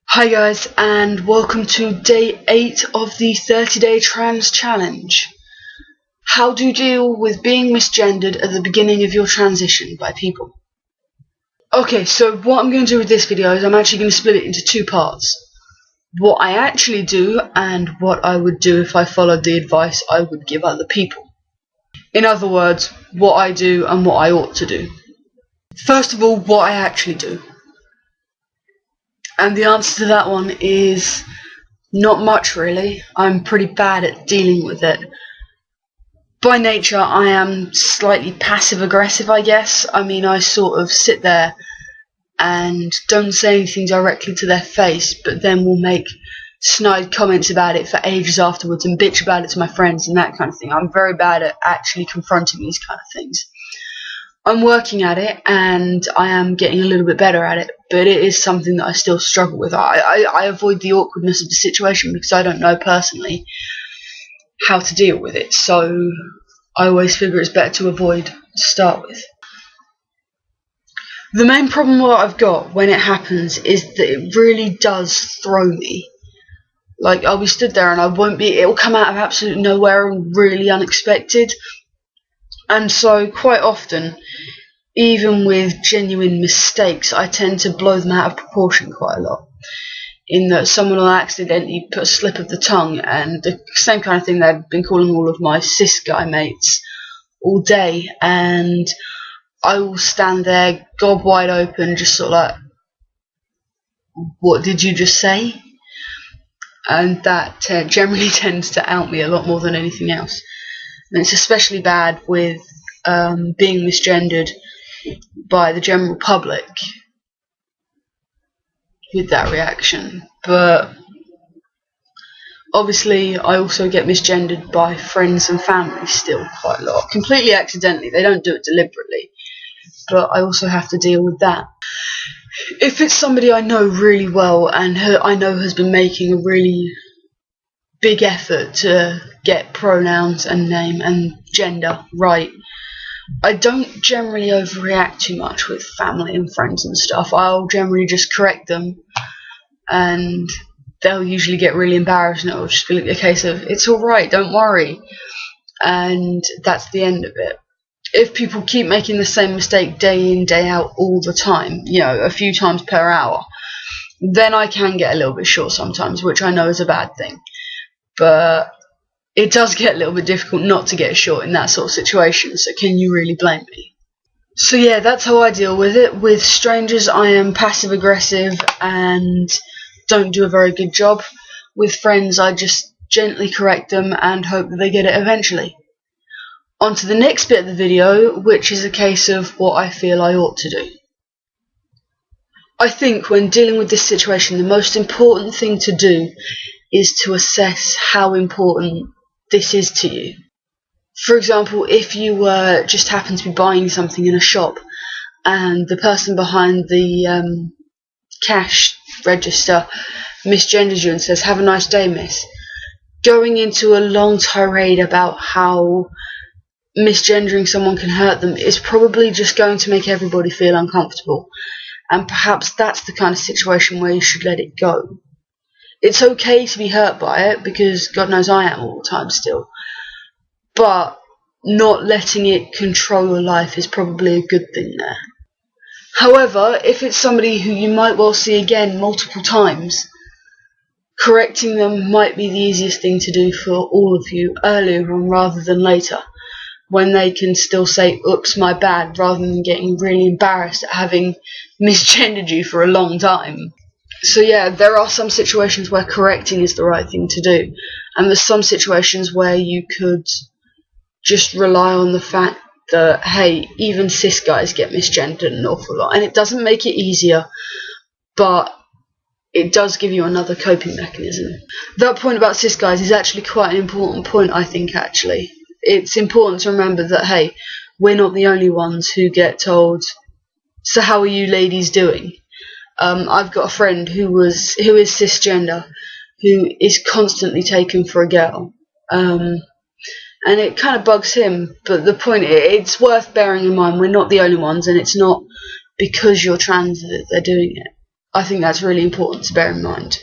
Hi guys, and welcome to day 8 of the 30-day trans challenge. How do you deal with being misgendered at the beginning of your transition by people? Okay, so what I'm going to do with this video is I'm actually going to split it into two parts. What I actually do and what I would do if I followed the advice I would give other people. In other words, what I do and what I ought to do. First of all, what I actually do. And the answer to that one is not much really. I'm pretty bad at dealing with it. By nature, I am slightly passive-aggressive, I guess. I mean, I sort of sit there and don't say anything directly to their face, but then will make snide comments about it for ages afterwards and bitch about it to my friends and that kind of thing. I'm very bad at actually confronting these kind of things. I'm working at it, and I am getting a little bit better at it, but it is something that I still struggle with. I avoid the awkwardness of the situation because I don't know personally how to deal with it, so I always figure it's better to avoid to start with. The main problem that I've got when it happens is that it really does throw me. Like, I'll be stood there and it'll come out of absolute nowhere and really unexpected. And so, quite often, even with genuine mistakes, I tend to blow them out of proportion quite a lot. In that someone will accidentally put a slip of the tongue, and the same kind of thing that I've been calling all of my cis guy mates all day, and I will stand there, gob wide open, just sort of like, what did you just say? And that generally tends to out me a lot more than anything else. And it's especially bad with being misgendered by the general public with that reaction. But obviously I also get misgendered by friends and family still quite a lot. Completely accidentally, they don't do it deliberately. But I also have to deal with that. If it's somebody I know really well and I know has been making a really big effort to get pronouns and name and gender right, I don't generally overreact too much with family and friends and stuff. I'll generally just correct them, and they'll usually get really embarrassed, and it'll just be a case of, it's alright, don't worry, and that's the end of it. If people keep making the same mistake day in, day out, all the time, you know, a few times per hour, then I can get a little bit short sometimes, which I know is a bad thing. But it does get a little bit difficult not to get short in that sort of situation, so can you really blame me? So yeah, that's how I deal with it. With strangers, I am passive-aggressive and don't do a very good job. With friends, I just gently correct them and hope that they get it eventually. On to the next bit of the video, which is a case of what I feel I ought to do. I think when dealing with this situation, the most important thing to do is to assess how important this is to you. For example, if you just happen to be buying something in a shop and the person behind the cash register misgenders you and says, "Have a nice day, miss," going into a long tirade about how misgendering someone can hurt them is probably just going to make everybody feel uncomfortable, and perhaps that's the kind of situation where you should let it go. It's okay to be hurt by it, because God knows I am all the time still, but not letting it control your life is probably a good thing there. However, if it's somebody who you might well see again multiple times, correcting them might be the easiest thing to do for all of you earlier on rather than later, when they can still say, "Oops, my bad," rather than getting really embarrassed at having misgendered you for a long time. So yeah, there are some situations where correcting is the right thing to do, and there's some situations where you could just rely on the fact that, hey, even cis guys get misgendered an awful lot, and it doesn't make it easier, but it does give you another coping mechanism. That point about cis guys is actually quite an important point, I think, actually. It's important to remember that, hey, we're not the only ones who get told, "So how are you ladies doing?" I've got a friend who is cisgender, who is constantly taken for a girl, and it kind of bugs him. But the point, it's worth bearing in mind, we're not the only ones, and it's not because you're trans that they're doing it. I think that's really important to bear in mind.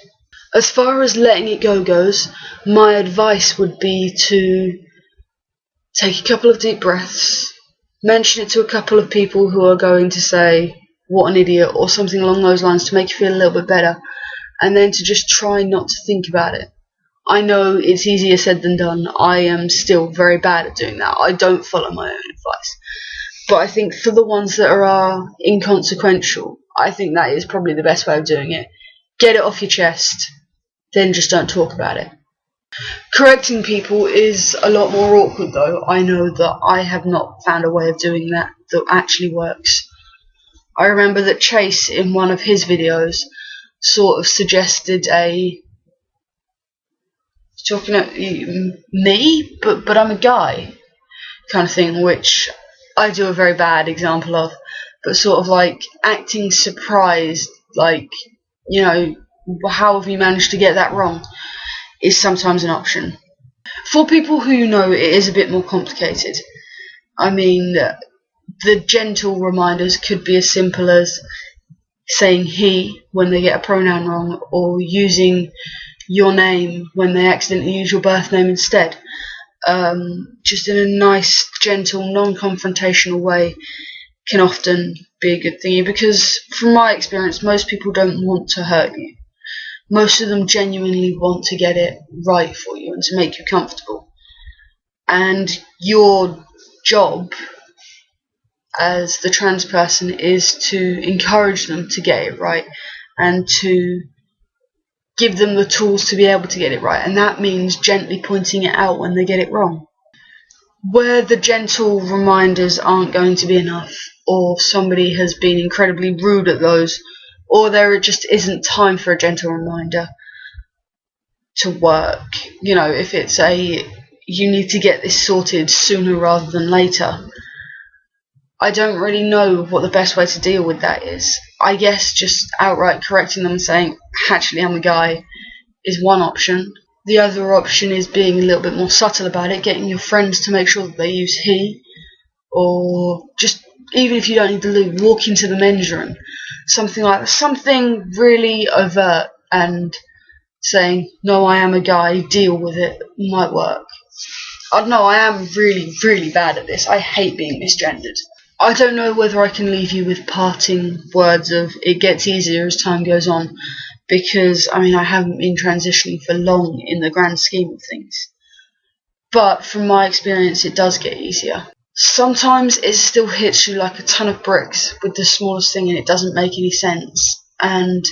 As far as letting it go goes, my advice would be to take a couple of deep breaths, mention it to a couple of people who are going to say, what an idiot, or something along those lines to make you feel a little bit better, and then to just try not to think about it. I know it's easier said than done. I am still very bad at doing that. I don't follow my own advice. But I think for the ones that are inconsequential, I think that is probably the best way of doing it. Get it off your chest, then just don't talk about it. Correcting people is a lot more awkward though. I know that I have not found a way of doing that actually works. I remember that Chase, in one of his videos, sort of suggested talking at me, but I'm a guy kind of thing, which I do a very bad example of, but sort of like acting surprised, like, you know, how have you managed to get that wrong, is sometimes an option. For people who you know, it is a bit more complicated. I mean, the gentle reminders could be as simple as saying he when they get a pronoun wrong, or using your name when they accidentally use your birth name instead. Just in a nice, gentle, non-confrontational way can often be a good thing, because from my experience, most people don't want to hurt you. Most of them genuinely want to get it right for you and to make you comfortable. And your job as the trans person is to encourage them to get it right and to give them the tools to be able to get it right, and that means gently pointing it out when they get it wrong. Where the gentle reminders aren't going to be enough, or somebody has been incredibly rude at those, or there just isn't time for a gentle reminder to work, you know, if it's you need to get this sorted sooner rather than later, I don't really know what the best way to deal with that is. I guess just outright correcting them and saying, actually I'm a guy, is one option. The other option is being a little bit more subtle about it, getting your friends to make sure that they use he, or just, even if you don't need the loo, walk into the men's room, something like that, something really overt, and saying, no, I am a guy, deal with it, might work. I don't know, I am really, really bad at this. I hate being misgendered. I don't know whether I can leave you with parting words of it gets easier as time goes on, because, I mean, I haven't been transitioning for long in the grand scheme of things. But from my experience, it does get easier. Sometimes it still hits you like a ton of bricks with the smallest thing and it doesn't make any sense. And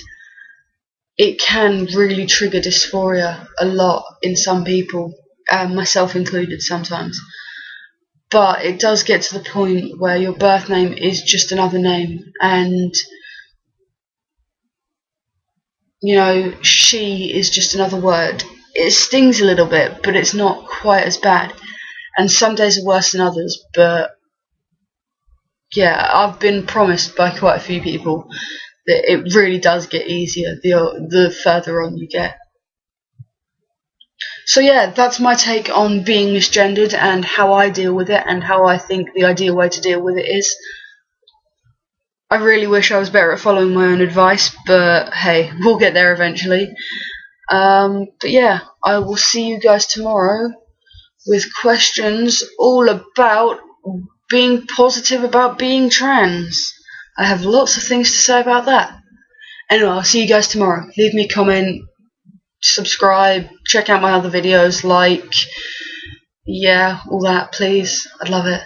it can really trigger dysphoria a lot in some people, myself included sometimes. But it does get to the point where your birth name is just another name, and, you know, she is just another word. It stings a little bit, but it's not quite as bad. And some days are worse than others, but yeah, I've been promised by quite a few people that it really does get easier the further on you get. So yeah, that's my take on being misgendered and how I deal with it and how I think the ideal way to deal with it is. I really wish I was better at following my own advice, but hey, we'll get there eventually. But yeah, I will see you guys tomorrow with questions all about being positive about being trans. I have lots of things to say about that. Anyway, I'll see you guys tomorrow. Leave me a comment, subscribe, check out my other videos, like, yeah, all that, please. I'd love it.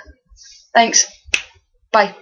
Thanks. Bye.